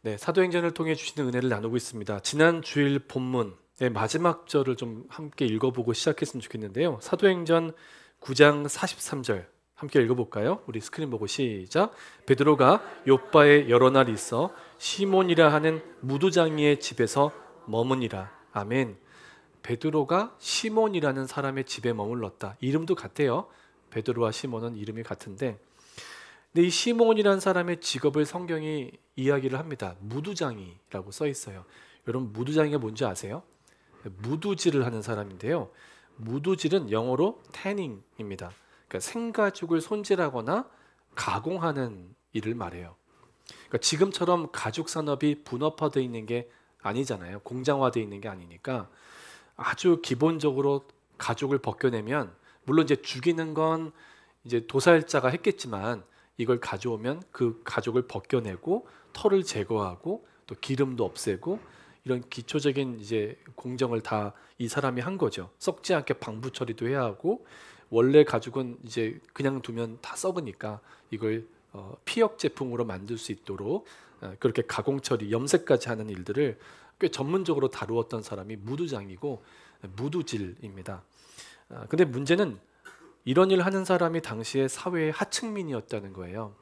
네, 사도행전을 통해 주시는 은혜를 나누고 있습니다. 지난 주일 본문의 마지막 절을 좀 함께 읽어보고 시작했으면 좋겠는데요. 사도행전 9장 43절 함께 읽어볼까요? 우리 스크린 보고 시작. 베드로가 요빠에 여러 날 있어 시몬이라 하는 무두장이의 집에서 머무니라. 아멘. 베드로가 시몬이라는 사람의 집에 머물렀다. 이름도 같대요. 베드로와 시몬은 이름이 같은데, 근데 이 시몬이라는 사람의 직업을 성경이 이야기를 합니다. 무두장이라고 써 있어요. 여러분, 무두장이가 뭔지 아세요? 무두질을 하는 사람인데요. 무두질은 영어로 태닝입니다. 그러니까 생가죽을 손질하거나 가공하는 일을 말해요. 그러니까 지금처럼 가죽 산업이 분업화되어 있는 게 아니잖아요. 공장화되어 있는 게 아니니까 아주 기본적으로 가죽을 벗겨내면, 물론 이제 죽이는 건 이제 도살자가 했겠지만 이걸 가져오면 그 가죽을 벗겨내고 털을 제거하고 또 기름도 없애고 이런 기초적인 이제 공정을 다 이 사람이 한 거죠. 썩지 않게 방부 처리도 해야 하고, 원래 가죽은 이제 그냥 두면 다 썩으니까 이걸 피혁 제품으로 만들 수 있도록 그렇게 가공 처리, 염색까지 하는 일들을 꽤 전문적으로 다루었던 사람이 무두장이고 무두질입니다. 근데 문제는 이런 일을 하는 사람이 당시에 사회의 하층민이었다는 거예요.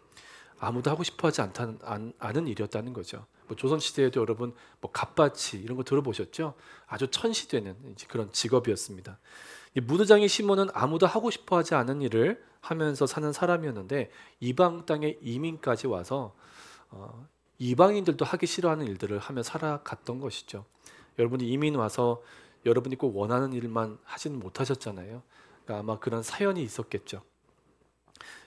아무도 하고 싶어하지 않은 일이었다는 거죠. 뭐 조선시대에도 여러분 뭐 갑바치 이런 거 들어보셨죠? 아주 천시되는 그런 직업이었습니다. 이 무두장이 시몬은 아무도 하고 싶어하지 않은 일을 하면서 사는 사람이었는데, 이방 땅에 이민까지 와서 이방인들도 하기 싫어하는 일들을 하며 살아갔던 것이죠. 여러분이 이민 와서 여러분이 꼭 원하는 일만 하지는 못하셨잖아요. 그러니까 아마 그런 사연이 있었겠죠.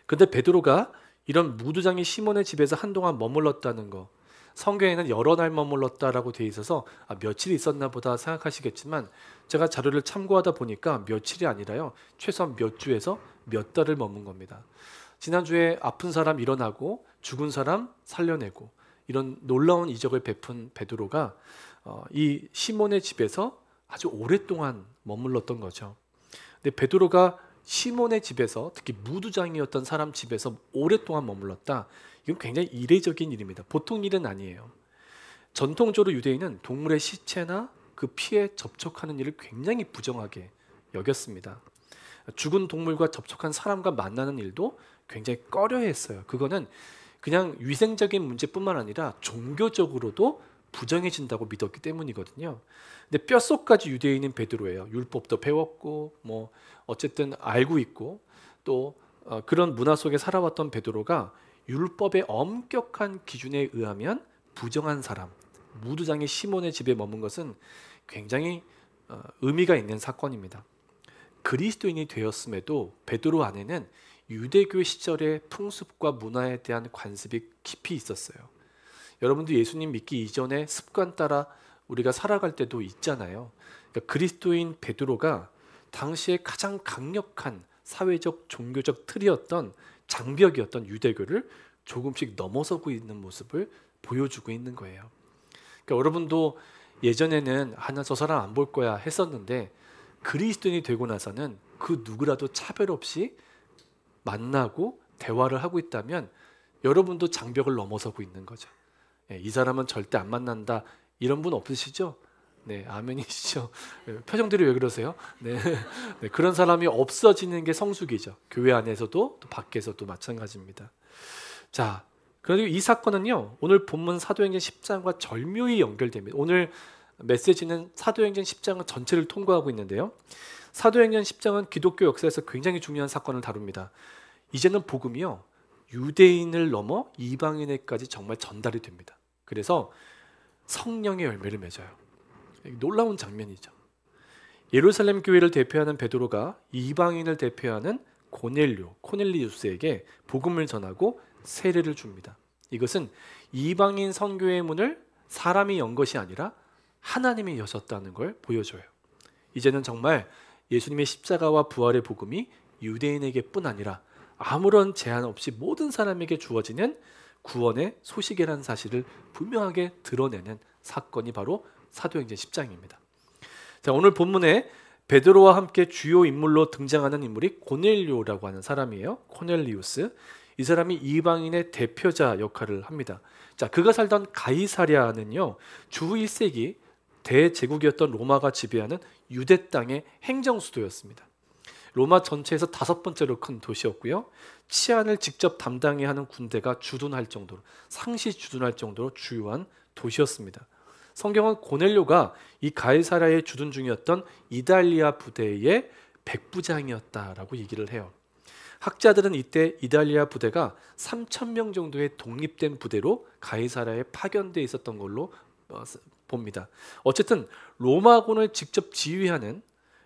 근데 베드로가 이런 무두장이 시몬의 집에서 한동안 머물렀다는 거, 성경에는 여러 날 머물렀다라고 돼 있어서 며칠 있었나 보다 생각하시겠지만, 제가 자료를 참고하다 보니까 며칠이 아니라요, 최소한 몇 주에서 몇 달을 머문 겁니다. 지난주에 아픈 사람 일어나고 죽은 사람 살려내고 이런 놀라운 이적을 베푼 베드로가 이 시몬의 집에서 아주 오랫동안 머물렀던 거죠. 근데 베드로가 시몬의 집에서, 특히 무두장이었던 사람 집에서 오랫동안 머물렀다. 이건 굉장히 이례적인 일입니다. 보통 일은 아니에요. 전통적으로 유대인은 동물의 시체나 그 피에 접촉하는 일을 굉장히 부정하게 여겼습니다. 죽은 동물과 접촉한 사람과 만나는 일도 굉장히 꺼려했어요. 그거는 그냥 위생적인 문제뿐만 아니라 종교적으로도 부정해진다고 믿었기 때문이거든요. 근데 뼛속까지 유대인인 베드로예요. 율법도 배웠고 뭐 어쨌든 알고 있고 또 그런 문화 속에 살아왔던 베드로가 율법의 엄격한 기준에 의하면 부정한 사람, 무두장의 시몬의 집에 머문 것은 굉장히 의미가 있는 사건입니다. 그리스도인이 되었음에도 베드로 안에는 유대교 시절의 풍습과 문화에 대한 관습이 깊이 있었어요. 여러분도 예수님 믿기 이전에 습관 따라 우리가 살아갈 때도 있잖아요. 그러니까 그리스도인 베드로가 당시에 가장 강력한 사회적 종교적 틀이었던 장벽이었던 유대교를 조금씩 넘어서고 있는 모습을 보여주고 있는 거예요. 그러니까 여러분도 예전에는 나 저 사람 안 볼 거야 했었는데, 그리스도인이 되고 나서는 그 누구라도 차별 없이 만나고 대화를 하고 있다면 여러분도 장벽을 넘어서고 있는 거죠. 이 사람은 절대 안 만난다 이런 분 없으시죠? 네, 아멘이시죠? 표정들이 왜 그러세요? 네, 네, 그런 사람이 없어지는 게 성숙이죠. 교회 안에서도 또 밖에서도 마찬가지입니다. 자, 그리고 이 사건은요, 오늘 본문 사도행전 10장과 절묘히 연결됩니다. 오늘 메시지는 사도행전 10장은 전체를 통과하고 있는데요, 사도행전 10장은 기독교 역사에서 굉장히 중요한 사건을 다룹니다. 이제는 복음이요, 유대인을 넘어 이방인에까지 정말 전달이 됩니다. 그래서 성령의 열매를 맺어요. 놀라운 장면이죠. 예루살렘 교회를 대표하는 베드로가 이방인을 대표하는 코넬리우스에게 복음을 전하고 세례를 줍니다. 이것은 이방인 선교의 문을 사람이 연 것이 아니라 하나님이 여셨다는 걸 보여줘요. 이제는 정말 예수님의 십자가와 부활의 복음이 유대인에게뿐 아니라 아무런 제한 없이 모든 사람에게 주어지는 구원의 소식이라는 사실을 분명하게 드러내는 사건이 바로 사도행전 10장입니다. 자, 오늘 본문에 베드로와 함께 주요 인물로 등장하는 인물이 고넬료라고 하는 사람이에요. 코넬리우스. 이 사람이 이방인의 대표자 역할을 합니다. 자, 그가 살던 가이사랴는요, 주 1세기 대제국이었던 로마가 지배하는 유대 땅의 행정 수도였습니다. 로마 전체에서 5번째로 큰 도시였고요. 치안을 직접 담당해야 하는 군대가 주둔할 정도로, 상시 주둔할 정도로 주요한 도시였습니다. 성경은 고넬료가 이 가이사랴에 주둔 중이었던 이달리아 부대의 백부장이었다라고 얘기를 해요. 학자들은 이때 이달리아 부대가 3,000명 정도의 독립된 부대로 가이사랴에 파견되어 있었던 걸로 봅니다. 어쨌든 로마군을 직접 지휘하는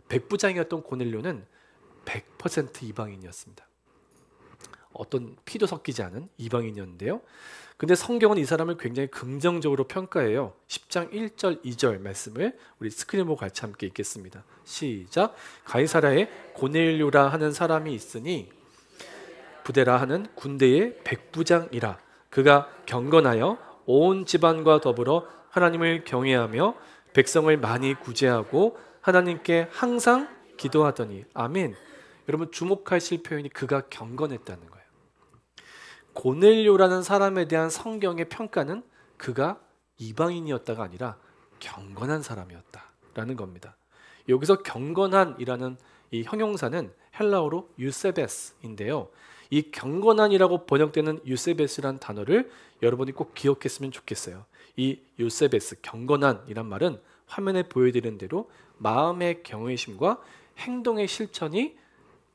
백부장이었던 고넬료는 100% 이방인이었습니다. 어떤 피도 섞이지 않은 이방인이었는데요. 근데 성경은 이 사람을 굉장히 긍정적으로 평가해요. 10장 1절 2절 말씀을 우리 스크린 보고 같이 함께 읽겠습니다. 시작. 가이사랴에 고넬료라 하는 사람이 있으니 부대라 하는 군대의 백부장이라. 그가 경건하여 온 집안과 더불어 하나님을 경외하며 백성을 많이 구제하고 하나님께 항상 기도하더니. 아멘. 여러분 주목하실 표현이 그가 경건했다는 거예요. 고넬료라는 사람에 대한 성경의 평가는 그가 이방인이었다가 아니라 경건한 사람이었다라는 겁니다. 여기서 경건한이라는 이 형용사는 헬라어로 유세베스인데요. 이 경건한이라고 번역되는 유세베스란 단어를 여러분이 꼭 기억했으면 좋겠어요. 이 유세베스, 경건한이란 말은 화면에 보여드리는 대로 마음의 경외심과 행동의 실천이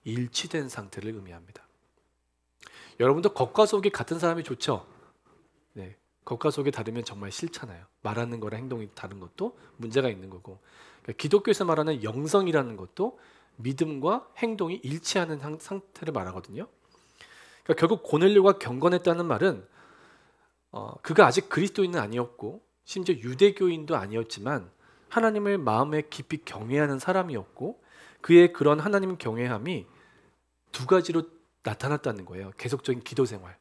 일치된 상태를 의미합니다. 여러분도 겉과 속이 같은 사람이 좋죠? 네, 겉과 속이 다르면 정말 싫잖아요. 말하는 거랑 행동이 다른 것도 문제가 있는 거고, 그러니까 기독교에서 말하는 영성이라는 것도 믿음과 행동이 일치하는 상태를 말하거든요. 그러니까 결국 고넬료가 경건했다는 말은 그가 아직 그리스도인은 아니었고 심지어 유대교인도 아니었지만 하나님을 마음에 깊이 경외하는 사람이었고, 그의 그런 하나님 경외함이 두 가지로 나타났다는 거예요. 계속적인 기도 생활,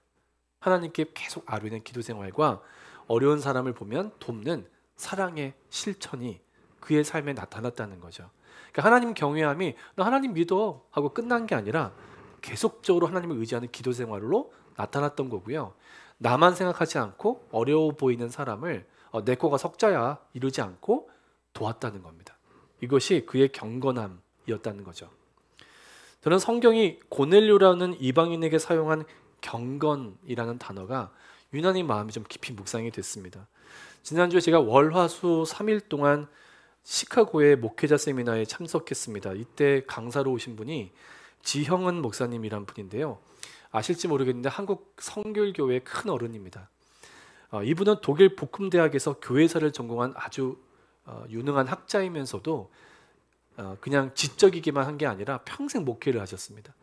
하나님께 계속 아뢰는 기도 생활과 어려운 사람을 보면 돕는 사랑의 실천이 그의 삶에 나타났다는 거죠. 그러니까 하나님 경외함이 나 하나님 믿어 하고 끝난 게 아니라 계속적으로 하나님을 의지하는 기도 생활로 나타났던 거고요. 나만 생각하지 않고 어려워 보이는 사람을 내 거가 석자야 이러지 않고 도왔다는 겁니다. 이것이 그의 경건함이었다는 거죠. 저는 성경이 고넬료라는 이방인에게 사용한 경건이라는 단어가 유난히 마음이 좀 깊이 묵상이 됐습니다. 지난주에 제가 월화수 3일 동안 시카고의 목회자 세미나에 참석했습니다. 이때 강사로 오신 분이 지형은 목사님이란 분인데요. 아실지 모르겠는데 한국 성결교회의 큰 어른입니다. 이분은 독일 복음대학에서 교회사를 전공한 아주 유능한 학자이면서도 그냥 지적이기만 한 게 아니라 평생 목회를 하셨습니다.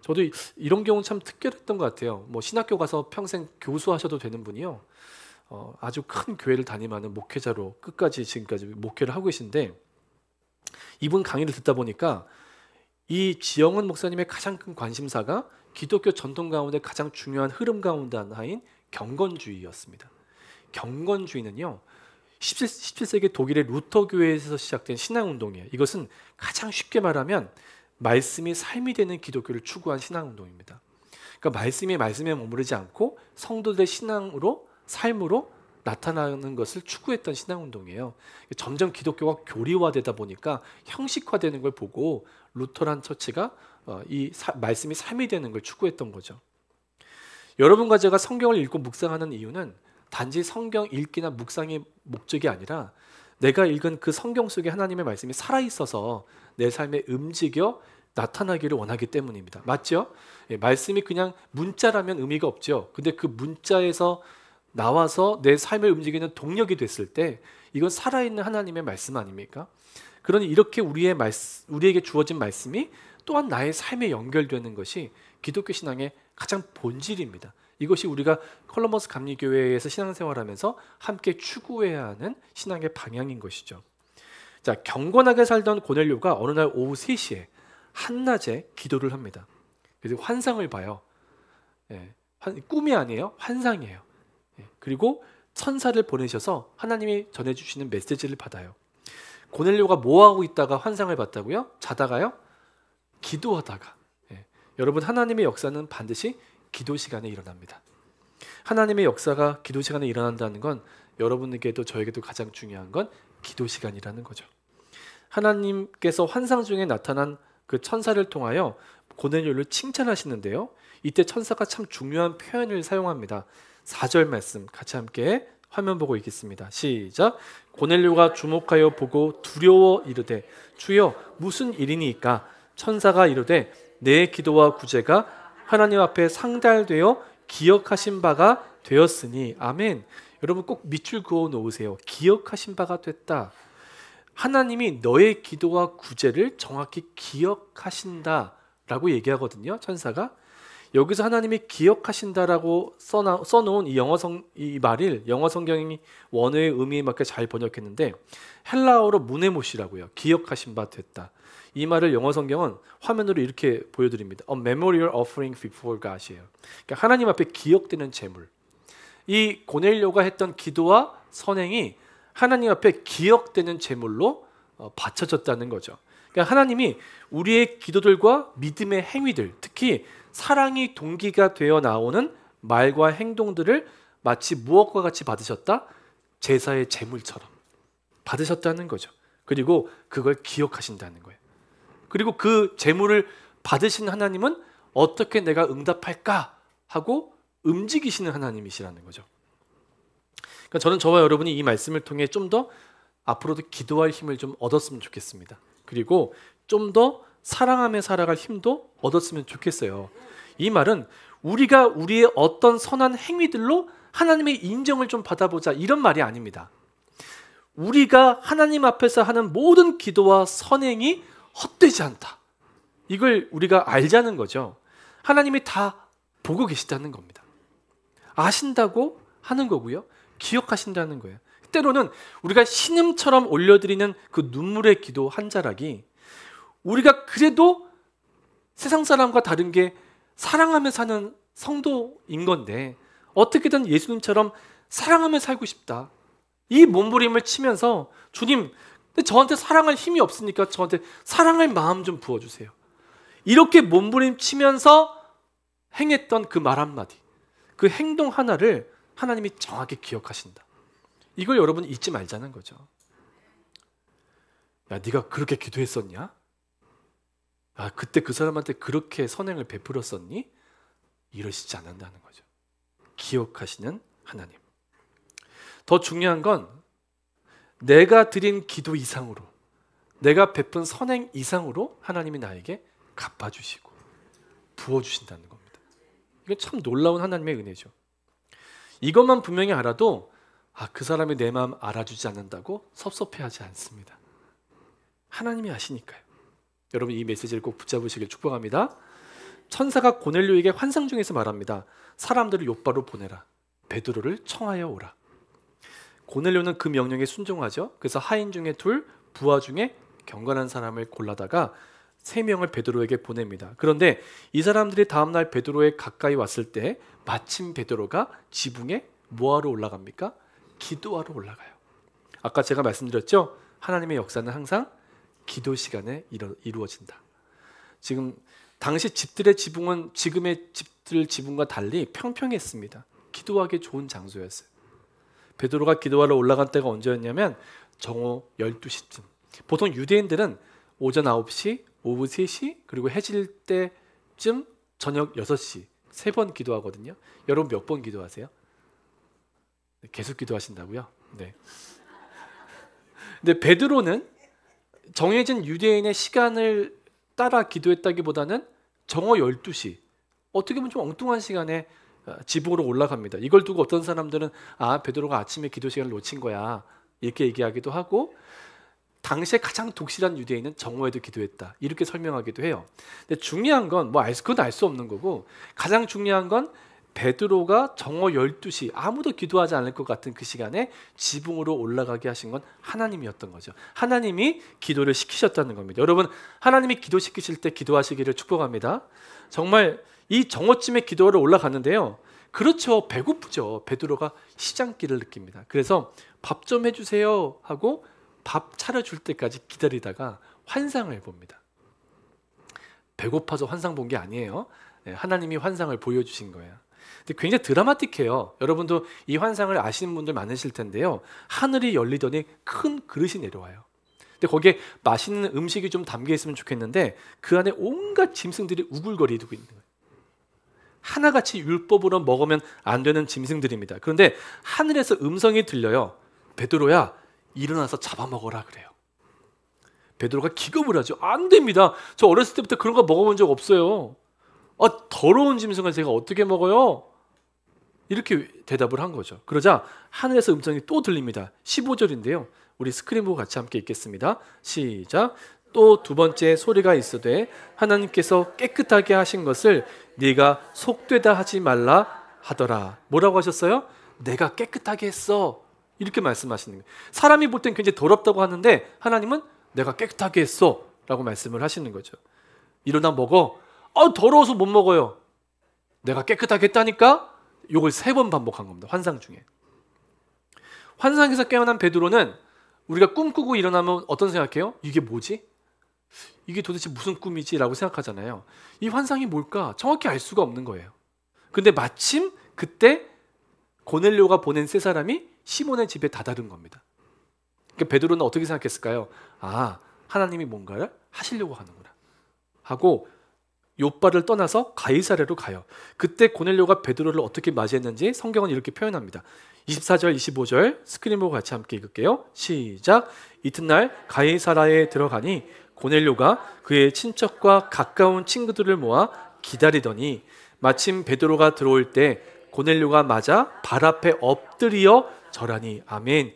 저도 이런 경우는 참 특별했던 것 같아요. 뭐 신학교 가서 평생 교수하셔도 되는 분이요. 아주 큰 교회를 다니면은 목회자로 끝까지 지금까지 목회를 하고 계신데, 이분 강의를 듣다 보니까 이 지영은 목사님의 가장 큰 관심사가 기독교 전통 가운데 가장 중요한 흐름 가운데 하나인 경건주의였습니다. 경건주의는요, 17세기 독일의 루터 교회에서 시작된 신앙운동이에요. 이것은 가장 쉽게 말하면 말씀이 삶이 되는 기독교를 추구한 신앙운동입니다. 그러니까 말씀에 머무르지 않고 성도들의 신앙으로, 삶으로 나타나는 것을 추구했던 신앙운동이에요. 점점 기독교가 교리화되다 보니까 형식화되는 걸 보고 루터란 처치가 말씀이 삶이 되는 걸 추구했던 거죠. 여러분과 제가 성경을 읽고 묵상하는 이유는 단지 성경 읽기나 묵상의 목적이 아니라 내가 읽은 그 성경 속에 하나님의 말씀이 살아있어서 내 삶에 움직여 나타나기를 원하기 때문입니다. 맞죠? 말씀이 그냥 문자라면 의미가 없죠. 근데 그 문자에서 나와서 내 삶을 움직이는 동력이 됐을 때 이건 살아있는 하나님의 말씀 아닙니까? 그러니 이렇게 우리에게 주어진 말씀이 또한 나의 삶에 연결되는 것이 기독교 신앙의 가장 본질입니다. 이것이 우리가 콜럼버스 감리교회에서 신앙생활하면서 함께 추구해야 하는 신앙의 방향인 것이죠. 자, 경건하게 살던 고넬료가 어느 날 오후 3시에 한낮에 기도를 합니다. 그래서 환상을 봐요. 꿈이 아니에요. 환상이에요. 그리고 천사를 보내셔서 하나님이 전해주시는 메시지를 받아요. 고넬료가 뭐하고 있다가 환상을 봤다고요? 자다가요? 기도하다가. 여러분, 하나님의 역사는 반드시 기도 시간에 일어납니다. 하나님의 역사가 기도 시간에 일어난다는 건 여러분에게도 저에게도 가장 중요한 건 기도 시간이라는 거죠. 하나님께서 환상 중에 나타난 그 천사를 통하여 고넬료를 칭찬하시는데요. 이때 천사가 참 중요한 표현을 사용합니다. 4절 말씀 같이 함께 화면 보고 읽겠습니다. 시작. 고넬료가 주목하여 보고 두려워 이르되 주여 무슨 일이니까? 천사가 이르되 내 기도와 구제가 하나님 앞에 상달되어 기억하신 바가 되었으니. 아멘. 여러분 꼭 밑줄 그어 놓으세요. 기억하신 바가 됐다. 하나님이 너의 기도와 구제를 정확히 기억하신다라고 얘기하거든요. 천사가. 여기서 하나님이 기억하신다라고 써놓은 이 말을 영어 성경이 원어의 의미에 맞게 잘 번역했는데 헬라어로 무네모시라고요. 기억하신 바 됐다. 이 말을 영어 성경은 화면으로 이렇게 보여드립니다. A memorial offering before God이에요. 그러니까 하나님 앞에 기억되는 제물. 이 고넬료가 했던 기도와 선행이 하나님 앞에 기억되는 제물로 바쳐졌다는 거죠. 그러니까 하나님이 우리의 기도들과 믿음의 행위들, 특히 사랑이 동기가 되어 나오는 말과 행동들을 마치 무엇과 같이 받으셨다? 제사의 제물처럼 받으셨다는 거죠. 그리고 그걸 기억하신다는 거예요. 그리고 그 제물을 받으신 하나님은 어떻게 내가 응답할까 하고 움직이시는 하나님이시라는 거죠. 그러니까 저는 저와 여러분이 이 말씀을 통해 좀 더 앞으로도 기도할 힘을 좀 얻었으면 좋겠습니다. 그리고 좀 더 사랑하며 살아갈 힘도 얻었으면 좋겠어요. 이 말은 우리가 우리의 어떤 선한 행위들로 하나님의 인정을 좀 받아보자 이런 말이 아닙니다. 우리가 하나님 앞에서 하는 모든 기도와 선행이 헛되지 않다. 이걸 우리가 알자는 거죠. 하나님이 다 보고 계시다는 겁니다. 아신다고 하는 거고요. 기억하신다는 거예요. 때로는 우리가 신음처럼 올려드리는 그 눈물의 기도 한 자락이 우리가 그래도 세상 사람과 다른 게 사랑하며 사는 성도인 건데 어떻게든 예수님처럼 사랑하며 살고 싶다. 이 몸부림을 치면서 주님, 저한테 사랑할 힘이 없으니까 저한테 사랑할 마음 좀 부어주세요. 이렇게 몸부림 치면서 행했던 그 말 한마디, 그 행동 하나를 하나님이 정확히 기억하신다. 이걸 여러분 잊지 말자는 거죠. 야, 네가 그렇게 기도했었냐? 아, 그때 그 사람한테 그렇게 선행을 베풀었었니? 이러시지 않는다는 거죠. 기억하시는 하나님. 더 중요한 건 내가 드린 기도 이상으로, 내가 베푼 선행 이상으로 하나님이 나에게 갚아주시고 부어주신다는 겁니다. 이건 참 놀라운 하나님의 은혜죠. 이것만 분명히 알아도 그 사람이 내 마음 알아주지 않는다고 섭섭해하지 않습니다. 하나님이 아시니까요. 여러분 이 메시지를 꼭 붙잡으시길 축복합니다. 천사가 고넬료에게 환상 중에서 말합니다. 사람들을 욥바로 보내라. 베드로를 청하여 오라. 고넬료는 그 명령에 순종하죠. 그래서 하인 중에 둘, 부하 중에 경건한 사람을 골라다가 3명을 베드로에게 보냅니다. 그런데 이 사람들이 다음날 베드로에 가까이 왔을 때 마침 베드로가 지붕에 뭐하러 올라갑니까? 기도하러 올라가요. 아까 제가 말씀드렸죠. 하나님의 역사는 항상 기도 시간에 이루어진다. 지금 당시 집들의 지붕은 지금의 집들 지붕과 달리 평평했습니다. 기도하기 좋은 장소였어요. 베드로가 기도하러 올라간 때가 언제였냐면 정오 12시쯤. 보통 유대인들은 오전 9시, 오후 3시, 그리고 해질 때쯤 저녁 6시 3번 기도하거든요. 여러분 몇 번 기도하세요? 계속 기도하신다고요? 네. 근데 베드로는 정해진 유대인의 시간을 따라 기도했다기보다는 정오 12시, 어떻게 보면 좀 엉뚱한 시간에 지붕으로 올라갑니다. 이걸 두고 어떤 사람들은 베드로가 아침에 기도 시간을 놓친 거야 이렇게 얘기하기도 하고, 당시에 가장 독실한 유대인은 정오에도 기도했다 이렇게 설명하기도 해요. 근데 중요한 건 그건 알 수 없는 거고, 가장 중요한 건 베드로가 정오 12시 아무도 기도하지 않을 것 같은 그 시간에 지붕으로 올라가게 하신 건 하나님이었던 거죠. 하나님이 기도를 시키셨다는 겁니다. 여러분 하나님이 기도시키실 때 기도하시기를 축복합니다. 정말 이 정오쯤에 기도하러 올라갔는데요. 그렇죠. 배고프죠. 베드로가 시장길을 느낍니다. 그래서 밥 좀 해주세요 하고 밥 차려줄 때까지 기다리다가 환상을 봅니다. 배고파서 환상 본 게 아니에요. 하나님이 환상을 보여주신 거예요. 근데 굉장히 드라마틱해요. 여러분도 이 환상을 아시는 분들 많으실 텐데요. 하늘이 열리더니 큰 그릇이 내려와요. 근데 거기에 맛있는 음식이 좀 담겨 있으면 좋겠는데 그 안에 온갖 짐승들이 우글거리고 있는 거예요. 하나같이 율법으로 먹으면 안 되는 짐승들입니다. 그런데 하늘에서 음성이 들려요. 베드로야, 일어나서 잡아먹어라 그래요. 베드로가 기겁을 하죠. 안 됩니다. 저 어렸을 때부터 그런 거 먹어본 적 없어요. 더러운 짐승을 제가 어떻게 먹어요? 이렇게 대답을 한 거죠. 그러자 하늘에서 음성이 또 들립니다. 15절인데요. 우리 스크린 보고 같이 함께 읽겠습니다. 시작. 또 두 번째 소리가 있으되 하나님께서 깨끗하게 하신 것을 네가 속되다 하지 말라 하더라. 뭐라고 하셨어요? 내가 깨끗하게 했어. 이렇게 말씀하시는 거예요. 사람이 볼 땐 굉장히 더럽다고 하는데 하나님은 내가 깨끗하게 했어 라고 말씀을 하시는 거죠. 일어나 먹어. 더러워서 못 먹어요. 내가 깨끗하게 했다니까? 이걸 3번 반복한 겁니다. 환상 중에. 환상에서 깨어난 베드로는 우리가 꿈꾸고 일어나면 어떤 생각해요? 이게 뭐지? 이게 도대체 무슨 꿈이지? 라고 생각하잖아요. 이 환상이 뭘까? 정확히 알 수가 없는 거예요. 근데 마침 그때 고넬료가 보낸 세 사람이 시몬의 집에 다다른 겁니다. 그러니까 베드로는 어떻게 생각했을까요? 하나님이 뭔가를 하시려고 하는구나 하고 욥바를 떠나서 가이사랴로 가요. 그때 고넬료가 베드로를 어떻게 맞이했는지 성경은 이렇게 표현합니다. 24절, 25절 스크린 보고 같이 함께 읽을게요. 시작. 이튿날 가이사랴에 들어가니 고넬료가 그의 친척과 가까운 친구들을 모아 기다리더니 마침 베드로가 들어올 때 고넬료가 맞아 발 앞에 엎드려 절하니. 아멘.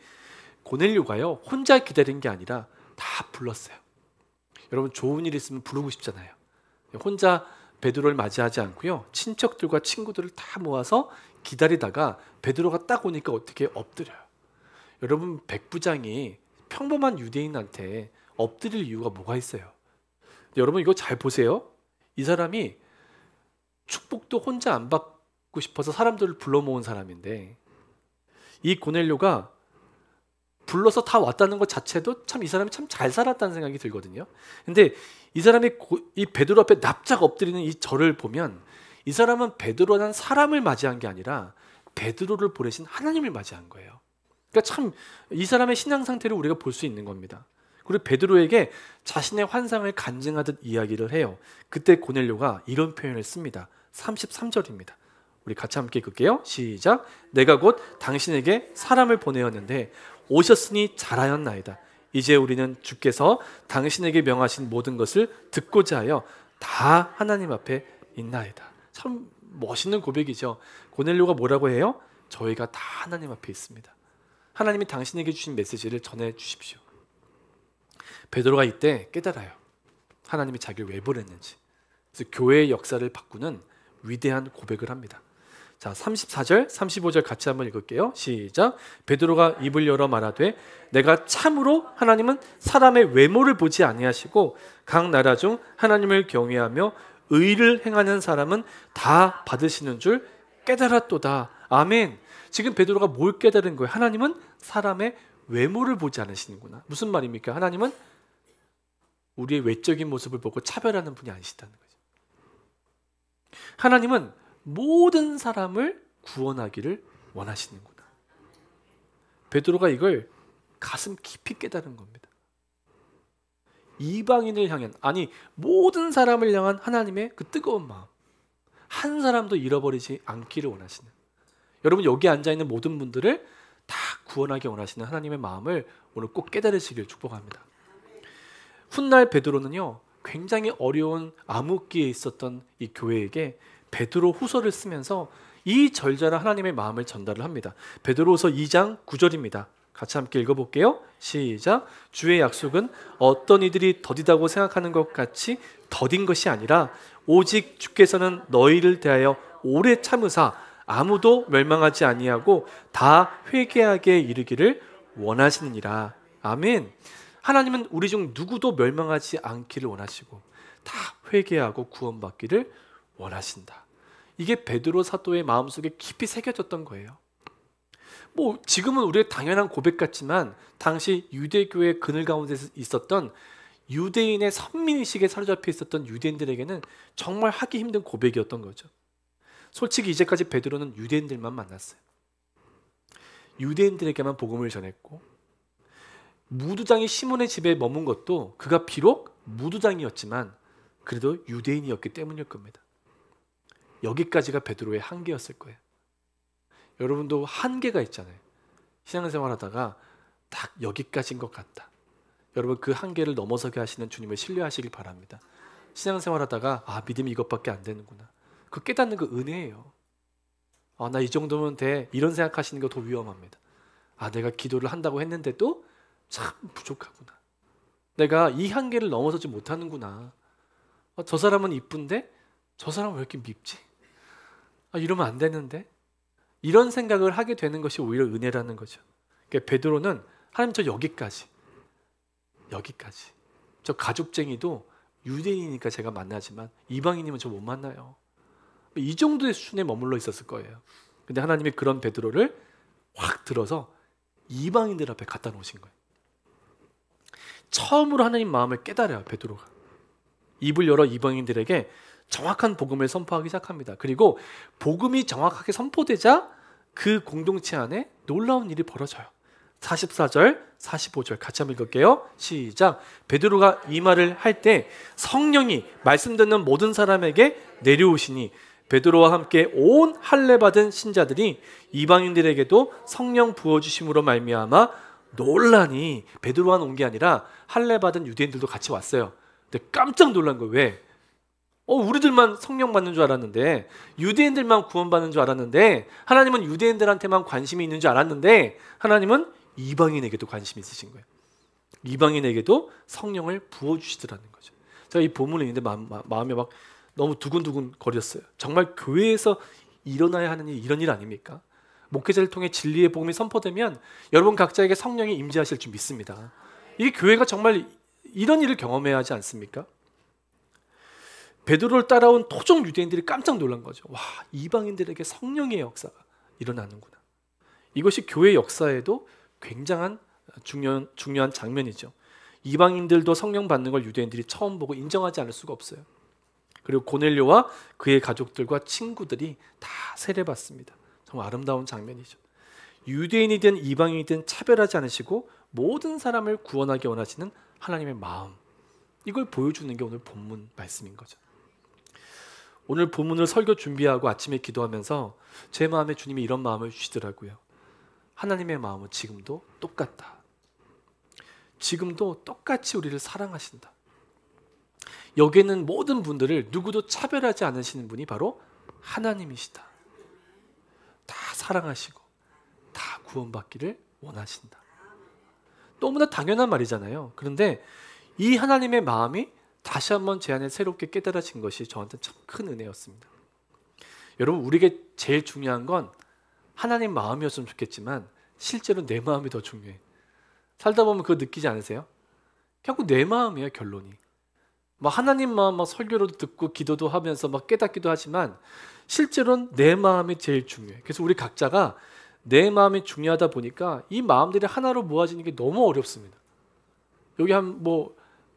고넬료가요 혼자 기다린 게 아니라 다 불렀어요. 여러분 좋은 일 있으면 부르고 싶잖아요. 혼자 베드로를 맞이하지 않고요 친척들과 친구들을 다 모아서 기다리다가 베드로가 딱 오니까 어떻게 엎드려요. 여러분 백부장이 평범한 유대인한테 엎드릴 이유가 뭐가 있어요? 여러분 이거 잘 보세요. 이 사람이 축복도 혼자 안 받고 싶어서 사람들을 불러 모은 사람인데 이 고넬료가 불러서 다 왔다는 것 자체도 참 이 사람이 참 잘 살았다는 생각이 들거든요. 근데 이 사람이 이 베드로 앞에 납작 엎드리는 이 절을 보면 이 사람은 베드로라는 사람을 맞이한 게 아니라 베드로를 보내신 하나님을 맞이한 거예요. 그러니까 참 이 사람의 신앙 상태를 우리가 볼 수 있는 겁니다. 그리고 베드로에게 자신의 환상을 간증하듯 이야기를 해요. 그때 고넬료가 이런 표현을 씁니다. 33절입니다. 우리 같이 함께 읽을게요. 시작. 내가 곧 당신에게 사람을 보내었는데 오셨으니 잘하였나이다. 이제 우리는 주께서 당신에게 명하신 모든 것을 듣고자 하여 다 하나님 앞에 있나이다. 참 멋있는 고백이죠. 고넬료가 뭐라고 해요? 저희가 다 하나님 앞에 있습니다. 하나님이 당신에게 주신 메시지를 전해 주십시오. 베드로가 이때 깨달아요. 하나님이 자기를 왜 보냈는지. 그래서 교회의 역사를 바꾸는 위대한 고백을 합니다. 자, 34절, 35절 같이 한번 읽을게요. 시작. 베드로가 입을 열어 말하되 내가 참으로 하나님은 사람의 외모를 보지 아니하시고 각 나라 중 하나님을 경외하며 의를 행하는 사람은 다 받으시는 줄 깨달았도다. 아멘. 지금 베드로가 뭘 깨달은 거예요? 하나님은 사람의 외모를 보지 않으시는구나. 무슨 말입니까? 하나님은 우리의 외적인 모습을 보고 차별하는 분이 아니시다는 거죠. 하나님은 모든 사람을 구원하기를 원하시는구나. 베드로가 이걸 가슴 깊이 깨달은 겁니다. 이방인을 향한, 아니 모든 사람을 향한 하나님의 그 뜨거운 마음, 한 사람도 잃어버리지 않기를 원하시는, 여러분 여기 앉아있는 모든 분들을 다 구원하기 원하시는 하나님의 마음을 오늘 꼭 깨달으시길 축복합니다. 훗날 베드로는요 굉장히 어려운 암흑기에 있었던 이 교회에게 베드로 후서를 쓰면서 이 절절한 하나님의 마음을 전달을 합니다. 베드로후서 2장 9절입니다. 같이 함께 읽어볼게요. 시작. 주의 약속은 어떤 이들이 더디다고 생각하는 것 같이 더딘 것이 아니라 오직 주께서는 너희를 대하여 오래 참으사 아무도 멸망하지 아니하고 다 회개하게 이르기를 원하시느니라. 아멘. 하나님은 우리 중 누구도 멸망하지 않기를 원하시고 다 회개하고 구원받기를 원하신다. 이게 베드로 사도의 마음속에 깊이 새겨졌던 거예요. 뭐 지금은 우리의 당연한 고백 같지만 당시 유대교의 그늘 가운데 있었던 유대인의 선민의식에 사로잡혀 있었던 유대인들에게는 정말 하기 힘든 고백이었던 거죠. 솔직히 이제까지 베드로는 유대인들만 만났어요. 유대인들에게만 복음을 전했고, 무두장이 시몬의 집에 머문 것도 그가 비록 무두장이었지만 그래도 유대인이었기 때문일 겁니다. 여기까지가 베드로의 한계였을 거예요. 여러분도 한계가 있잖아요. 신앙생활하다가 딱 여기까지인 것 같다. 여러분 그 한계를 넘어서게 하시는 주님을 신뢰하시길 바랍니다. 신앙생활하다가 믿음이 이것밖에 안 되는구나. 그 깨닫는 거 은혜예요. 나 이 정도면 돼. 이런 생각하시는 거 더 위험합니다. 내가 기도를 한다고 했는데도 참 부족하구나. 내가 이 한계를 넘어서지 못하는구나. 저 사람은 이쁜데 저 사람은 왜 이렇게 밉지? 이러면 안 되는데? 이런 생각을 하게 되는 것이 오히려 은혜라는 거죠. 그러니까 베드로는 하나님 저 여기까지. 저 가죽쟁이도 유대인이니까 제가 만나지만 이방인이면 저 못 만나요. 이 정도의 수준에 머물러 있었을 거예요. 근데 하나님이 그런 베드로를 확 들어서 이방인들 앞에 갖다 놓으신 거예요. 처음으로 하나님 마음을 깨달아요, 베드로가. 입을 열어 이방인들에게 정확한 복음을 선포하기 시작합니다. 그리고 복음이 정확하게 선포되자 그 공동체 안에 놀라운 일이 벌어져요. 44절, 45절 같이 한번 읽을게요. 시작. 베드로가 이 말을 할 때 성령이 말씀 듣는 모든 사람에게 내려오시니 베드로와 함께 온 할례 받은 신자들이 이방인들에게도 성령 부어주심으로 말미암아 놀라니, 베드로만 온 게 아니라 할례 받은 유대인들도 같이 왔어요. 근데 깜짝 놀란 거예요. 왜? 우리들만 성령 받는 줄 알았는데, 유대인들만 구원받는 줄 알았는데, 하나님은 유대인들한테만 관심이 있는 줄 알았는데 하나님은 이방인에게도 관심이 있으신 거예요. 이방인에게도 성령을 부어주시더라는 거죠. 제가 이 본문을 읽는데 마음이 막 너무 두근두근 거렸어요. 정말 교회에서 일어나야 하는 일, 이런 일 아닙니까? 목회자를 통해 진리의 복음이 선포되면 여러분 각자에게 성령이 임재하실 줄 믿습니다. 이 교회가 정말 이런 일을 경험해야 하지 않습니까? 베드로를 따라온 토종 유대인들이 깜짝 놀란 거죠. 와, 이방인들에게 성령의 역사가 일어나는구나. 이것이 교회 역사에도 굉장한 중요한 장면이죠. 이방인들도 성령 받는 걸 유대인들이 처음 보고 인정하지 않을 수가 없어요. 그리고 고넬료와 그의 가족들과 친구들이 다 세례받습니다. 정말 아름다운 장면이죠. 유대인이든 이방인이든 차별하지 않으시고 모든 사람을 구원하기 원하시는 하나님의 마음, 이걸 보여주는 게 오늘 본문 말씀인 거죠. 오늘 본문을 설교 준비하고 아침에 기도하면서 제 마음에 주님이 이런 마음을 주시더라고요. 하나님의 마음은 지금도 똑같다. 지금도 똑같이 우리를 사랑하신다. 여기에는 모든 분들을 누구도 차별하지 않으시는 분이 바로 하나님이시다. 다 사랑하시고 다 구원받기를 원하신다. 너무나 당연한 말이잖아요. 그런데 이 하나님의 마음이 다시 한번 제 안에 새롭게 깨달아진 것이 저한테 참 큰 은혜였습니다. 여러분, 우리에게 제일 중요한 건 하나님 마음이었으면 좋겠지만 실제로 내 마음이 더 중요해. 살다 보면 그거 느끼지 않으세요? 결국 내 마음이에요, 결론이. 하나님 마음 설교로도 듣고 기도도 하면서 깨닫기도 하지만 실제로는 내 마음이 제일 중요해. 그래서 우리 각자가 내 마음이 중요하다 보니까 이 마음들이 하나로 모아지는 게 너무 어렵습니다. 여기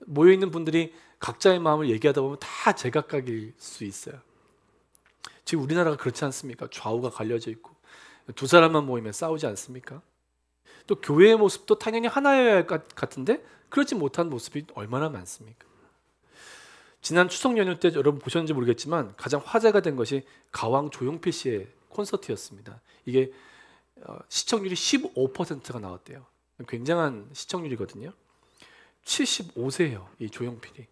모여 있는 분들이 각자의 마음을 얘기하다 보면 다 제각각일 수 있어요. 지금 우리나라가 그렇지 않습니까? 좌우가 갈려져 있고 두 사람만 모이면 싸우지 않습니까? 또 교회의 모습도 당연히 하나여야 할 것 같은데 그렇지 못한 모습이 얼마나 많습니까? 지난 추석 연휴 때 여러분 보셨는지 모르겠지만 가장 화제가 된 것이 가왕 조용필 씨의 콘서트였습니다. 이게 시청률이 15%가 나왔대요. 굉장한 시청률이거든요. 75세예요, 이 조용필이.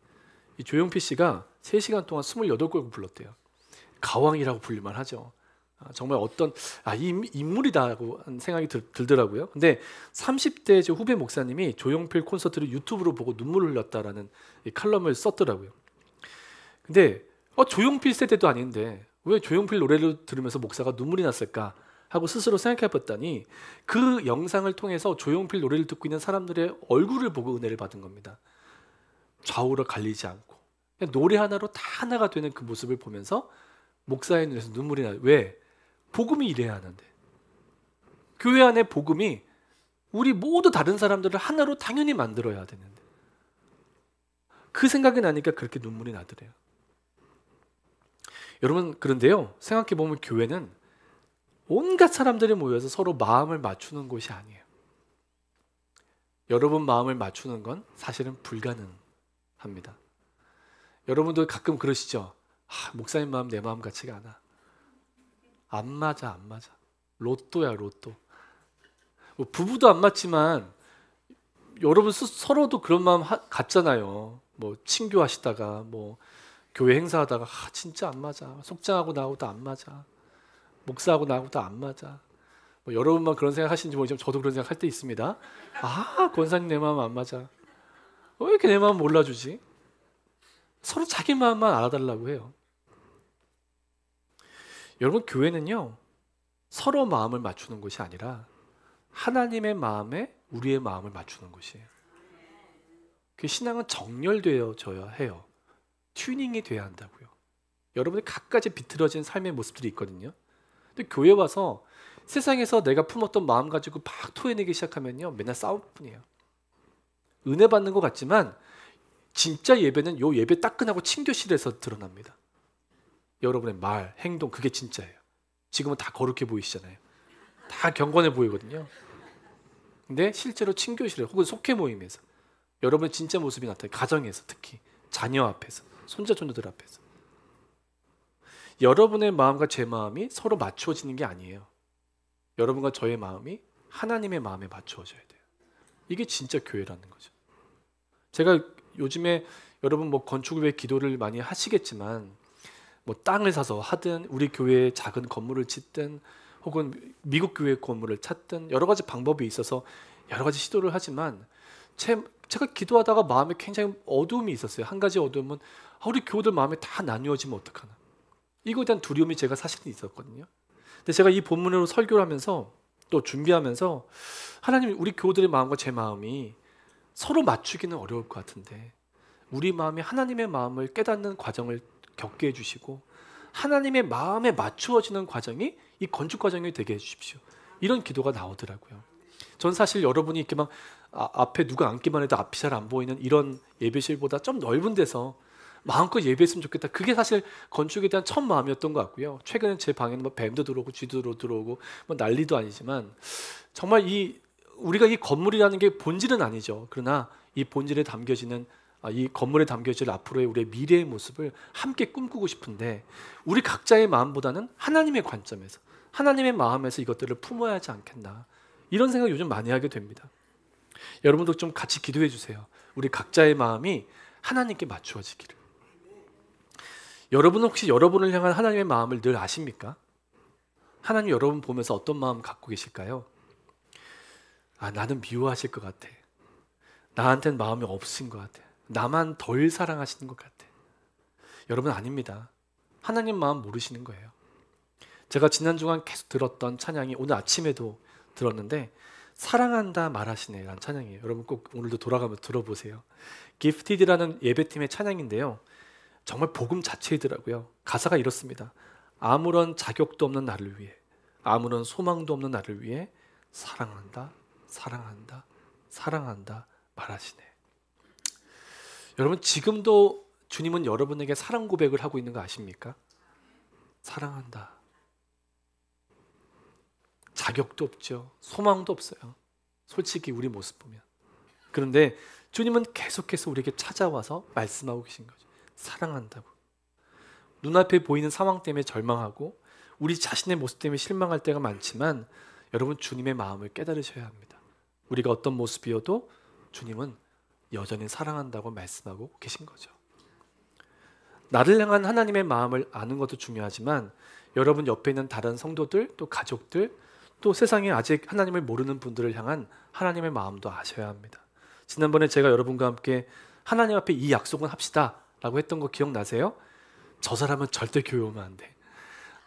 이 조용필 씨가 3시간 동안 28곡을 불렀대요. 가왕이라고 불릴만 하죠. 정말 어떤 인물이다라고 생각이 들더라고요. 근데 30대 후배 목사님이 조용필 콘서트를 유튜브로 보고 눈물을 흘렸다라는 이 칼럼을 썼더라고요. 근데 조용필 세대도 아닌데 왜 조용필 노래를 들으면서 목사가 눈물이 났을까 하고 스스로 생각해 봤더니 그 영상을 통해서 조용필 노래를 듣고 있는 사람들의 얼굴을 보고 은혜를 받은 겁니다. 좌우로 갈리지 않고 그냥 노래 하나로 다 하나가 되는 그 모습을 보면서 목사의 눈에서 눈물이 나요. 왜? 복음이 이래야 하는데. 교회 안에 복음이 우리 모두 다른 사람들을 하나로 당연히 만들어야 되는데 그 생각이 나니까 그렇게 눈물이 나더래요. 여러분, 그런데요, 생각해보면 교회는 온갖 사람들이 모여서 서로 마음을 맞추는 곳이 아니에요. 여러분 마음을 맞추는 건 사실은 불가능합니다. 여러분도 가끔 그러시죠? 목사님 마음 내 마음 같지가 않아. 안 맞아, 안 맞아. 로또야, 로또. 뭐 부부도 안 맞지만 여러분 서로도 그런 마음 같잖아요. 뭐 친교하시다가 뭐 교회 행사하다가 진짜 안 맞아. 속장하고 나하고도 안 맞아. 목사하고 나하고도 안 맞아. 뭐 여러분만 그런 생각 하시는지 모르지만 저도 그런 생각 할 때 있습니다. 권사님 내 마음 안 맞아. 왜 이렇게 내 마음 몰라주지? 서로 자기 마음만 알아달라고 해요. 여러분, 교회는요, 서로 마음을 맞추는 곳이 아니라 하나님의 마음에 우리의 마음을 맞추는 곳이에요. 그 신앙은 정렬되어져야 해요. 튜닝이 돼야 한다고요. 여러분이 갖가지 비틀어진 삶의 모습들이 있거든요. 근데 교회 와서 세상에서 내가 품었던 마음 가지고 막 토해내기 시작하면요, 맨날 싸울 뿐이에요. 은혜 받는 것 같지만 진짜 예배는 요 예배 딱 끝나고 친교실에서 드러납니다. 여러분의 말, 행동, 그게 진짜예요. 지금은 다 거룩해 보이시잖아요. 다 경건해 보이거든요. 근데 실제로 친교실에 혹은 속회 모임에서 여러분의 진짜 모습이 나타나요. 가정에서, 특히 자녀 앞에서, 손자 손녀들 앞에서. 여러분의 마음과 제 마음이 서로 맞추어지는 게 아니에요. 여러분과 저의 마음이 하나님의 마음에 맞추어져야 돼요. 이게 진짜 교회라는 거죠. 제가 요즘에 여러분 뭐 건축을 위해 기도를 많이 하시겠지만 뭐 땅을 사서 하든 우리 교회에 작은 건물을 짓든 혹은 미국 교회 건물을 찾든 여러 가지 방법이 있어서 여러 가지 시도를 하지만 제가 기도하다가 마음에 굉장히 어두움이 있었어요. 한 가지 어두움은 우리 교우들 마음에 다 나뉘어지면 어떡하나. 이거에 대한 두려움이 제가 사실은 있었거든요. 근데 제가 이 본문으로 설교를 하면서 또 준비하면서 하나님, 우리 교우들의 마음과 제 마음이 서로 맞추기는 어려울 것 같은데 우리 마음이 하나님의 마음을 깨닫는 과정을 겪게 해주시고 하나님의 마음에 맞추어지는 과정이 이 건축 과정이 되게 해주십시오. 이런 기도가 나오더라고요. 전 사실 여러분이 이렇게 막 앞에 누가 앉기만 해도 앞이 잘 안 보이는 이런 예배실보다 좀 넓은 데서 마음껏 예배했으면 좋겠다. 그게 사실 건축에 대한 첫 마음이었던 것 같고요. 최근에 제 방에는 뭐 뱀도 들어오고 쥐도 들어오고 뭐 난리도 아니지만 정말 우리가 이 건물이라는 게 본질은 아니죠. 그러나 이 본질에 담겨지는 이 건물에 담겨질 앞으로의 우리의 미래의 모습을 함께 꿈꾸고 싶은데 우리 각자의 마음보다는 하나님의 관점에서 하나님의 마음에서 이것들을 품어야 하지 않겠나. 이런 생각 요즘 많이 하게 됩니다. 여러분도 좀 같이 기도해 주세요. 우리 각자의 마음이 하나님께 맞추어지기를. 여러분은 혹시 여러분을 향한 하나님의 마음을 늘 아십니까? 하나님 여러분 보면서 어떤 마음 갖고 계실까요? 나는 미워하실 것 같아. 나한테는 마음이 없으신 것 같아. 나만 덜 사랑하시는 것 같아. 여러분, 아닙니다. 하나님 마음 모르시는 거예요. 제가 지난 주간 계속 들었던 찬양이 오늘 아침에도 들었는데 사랑한다 말하시네 라는 찬양이에요. 여러분 꼭 오늘도 돌아가면서 들어보세요. 기프티드라는 예배팀의 찬양인데요. 정말 복음 자체이더라고요. 가사가 이렇습니다. 아무런 자격도 없는 나를 위해, 아무런 소망도 없는 나를 위해 사랑한다, 사랑한다, 사랑한다 말하시네. 여러분, 지금도 주님은 여러분에게 사랑 고백을 하고 있는 거 아십니까? 사랑한다. 자격도 없죠. 소망도 없어요. 솔직히 우리 모습 보면. 그런데 주님은 계속해서 우리에게 찾아와서 말씀하고 계신 거죠. 사랑한다고. 눈앞에 보이는 상황 때문에 절망하고 우리 자신의 모습 때문에 실망할 때가 많지만 여러분, 주님의 마음을 깨달으셔야 합니다. 우리가 어떤 모습이어도 주님은 여전히 사랑한다고 말씀하고 계신 거죠. 나를 향한 하나님의 마음을 아는 것도 중요하지만 여러분 옆에 있는 다른 성도들, 또 가족들, 또 세상에 아직 하나님을 모르는 분들을 향한 하나님의 마음도 아셔야 합니다. 지난번에 제가 여러분과 함께 하나님 앞에 이 약속은 합시다 라고 했던 거 기억나세요? 저 사람은 절대 교회 오면 안 돼.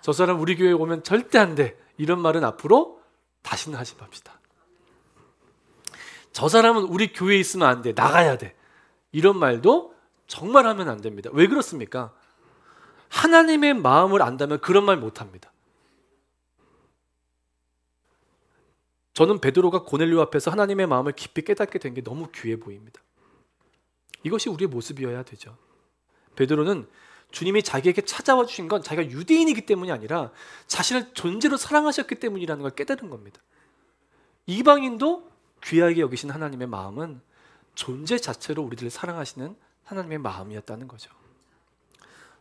저 사람 우리 교회 오면 절대 안 돼. 이런 말은 앞으로 다시는 하지 맙시다. 저 사람은 우리 교회에 있으면 안 돼. 나가야 돼. 이런 말도 정말 하면 안 됩니다. 왜 그렇습니까? 하나님의 마음을 안다면 그런 말 못합니다. 저는 베드로가 고넬료 앞에서 하나님의 마음을 깊이 깨닫게 된 게 너무 귀해 보입니다. 이것이 우리의 모습이어야 되죠. 베드로는 주님이 자기에게 찾아와 주신 건 자기가 유대인이기 때문이 아니라 자신을 존재로 사랑하셨기 때문이라는 걸 깨달은 겁니다. 이방인도 귀하게 여기신 하나님의 마음은 존재 자체로 우리들을 사랑하시는 하나님의 마음이었다는 거죠.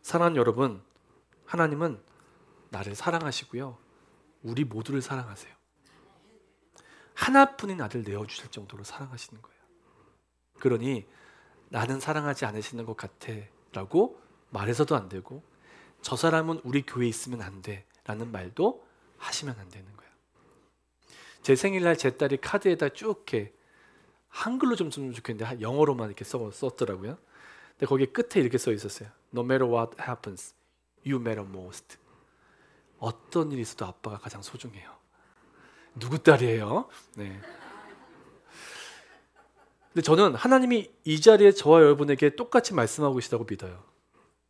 사랑하는 여러분, 하나님은 나를 사랑하시고요, 우리 모두를 사랑하세요. 하나뿐인 아들 내어주실 정도로 사랑하시는 거예요. 그러니 나는 사랑하지 않으시는 것 같아 라고 말해서도 안 되고, 저 사람은 우리 교회에 있으면 안 돼 라는 말도 하시면 안 되는 거예요. 제 생일날 제 딸이 카드에다 쭉 이렇게 한글로 좀 쓰면 좋겠는데 영어로만 이렇게 썼더라고요. 근데 거기 끝에 이렇게 써 있었어요. No matter what happens, you matter most. 어떤 일이 있어도 아빠가 가장 소중해요. 누구 딸이에요? 네. 근데 저는 하나님이 이 자리에 저와 여러분에게 똑같이 말씀하고 계시다고 믿어요.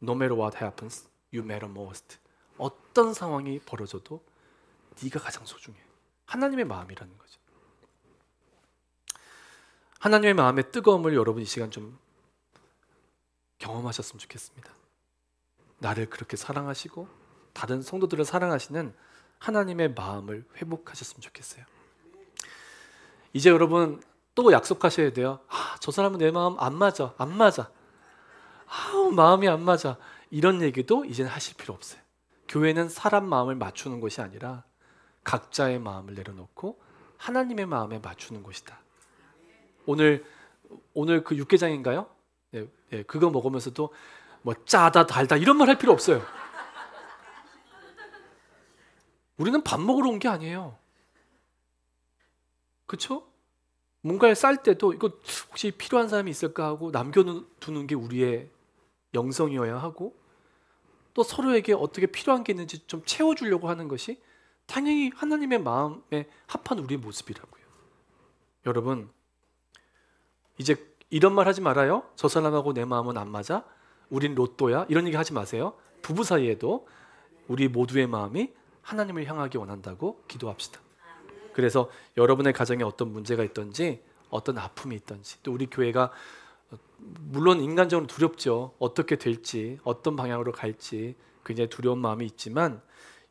No matter what happens, you matter most. 어떤 상황이 벌어져도 네가 가장 소중해. 하나님의 마음이라는 거죠. 하나님의 마음의 뜨거움을 여러분 이 시간 좀 경험하셨으면 좋겠습니다. 나를 그렇게 사랑하시고 다른 성도들을 사랑하시는 하나님의 마음을 회복하셨으면 좋겠어요. 이제 여러분 또 약속하셔야 돼요. 저 사람은 내 마음 안 맞아. 마음이 안 맞아. 이런 얘기도 이제는 하실 필요 없어요. 교회는 사람 마음을 맞추는 것이 아니라 각자의 마음을 내려놓고 하나님의 마음에 맞추는 곳이다. 오늘 그 육개장인가요? 네, 그거 먹으면서도 뭐 짜다 달다 이런 말 할 필요 없어요. 우리는 밥 먹으러 온 게 아니에요. 그렇죠? 뭔가를 쌀 때도 이거 혹시 필요한 사람이 있을까 하고 남겨두는 게 우리의 영성이어야 하고, 또 서로에게 어떻게 필요한 게 있는지 좀 채워주려고 하는 것이 당연히 하나님의 마음에 합한 우리의 모습이라고요. 여러분, 이제 이런 말 하지 말아요. 저 사람하고 내 마음은 안 맞아. 우린 로또야. 이런 얘기 하지 마세요. 부부 사이에도 우리 모두의 마음이 하나님을 향하기 원한다고 기도합시다. 그래서 여러분의 가정에 어떤 문제가 있든지 어떤 아픔이 있든지, 또 우리 교회가 물론 인간적으로 두렵죠. 어떻게 될지, 어떤 방향으로 갈지 굉장히 두려운 마음이 있지만,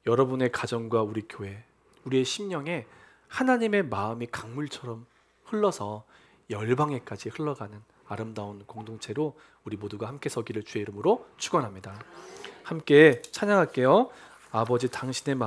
여러분의 가정과 우리 교회, 우리의 심령에 하나님의 마음이 강물처럼 흘러서 열방에까지 흘러가는 아름다운 공동체로 우리 모두가 함께 서기를 주의 이름으로 축원합니다. 함께 찬양할게요. 아버지, 당신의 마음